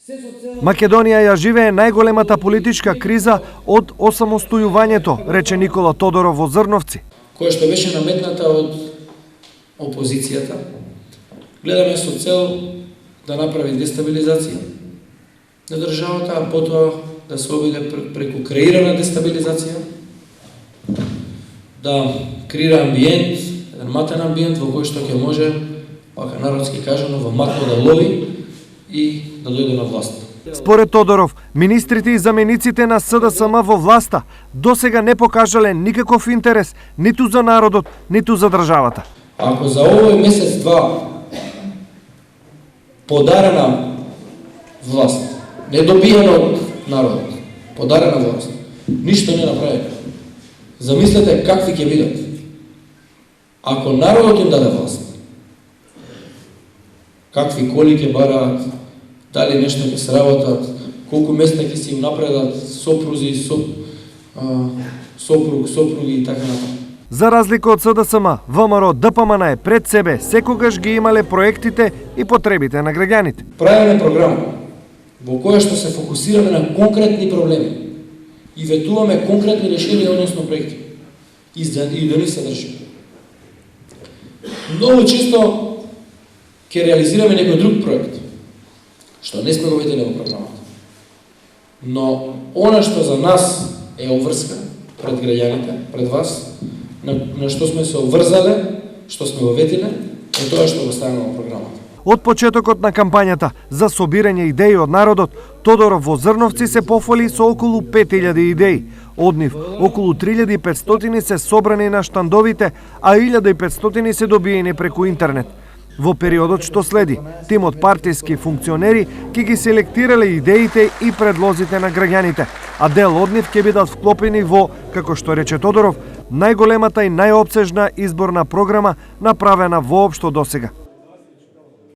Македонија ја живее најголемата политичка криза од осамостојувањето, рече Никола Тодоров во Зрновци. Која што беше наметната од опозицијата, гледаме со цел да направи дестабилизација на државата, а потоа да се обиде преку креирана дестабилизација, да креира амбиент, еден матен амбиент во кој што ќе може, пака народски кажано, во матно да лови и да дојде на власт. Според Тодоров, министрите и замениците на СДСМ во власта досега не покажале никаков интерес ниту за народот, ниту за државата. Ако за овој месец-два подарена власт, не добиена од народот, подарена власт, ништо не направи. Замислете какви ќе бидат. Ако народот им даде власт, какви коли ќе бараат, дали нешто ќе се работат, колку места ќе се им напредат, сопрузи, сопруги и така натаму. За разлика од СДСМ, ВМРО ДПМН е пред себе секогаш ги имале проектите и потребите на граѓаните. Правиме програма во која што се фокусираме на конкретни проблеми и ветуваме конкретни решенија, односно проекти. И да ни се држи. Многу често ќе реализираме некој друг проект, што не сме го виделе во програмата. Но она што за нас е обврска пред граѓаните, пред вас, на што сме се обврзале, што сме го ветиле, е тоа што го ставаме во програмата. Од почетокот на кампањата за собирање идеи од народот, Тодоров во Зрновци се пофали со околу 5000 идеи. Од нив, околу 3500 се собрани на штандовите, а 1500 се добиени преку интернет. Во периодот што следи, тимот партиски функционери ќе ги селектирале идеите и предлозите на граѓаните, а дел од нив ќе бидат вклопени во, како што рече Тодоров, најголемата и најопсежна изборна програма направена воопшто досега.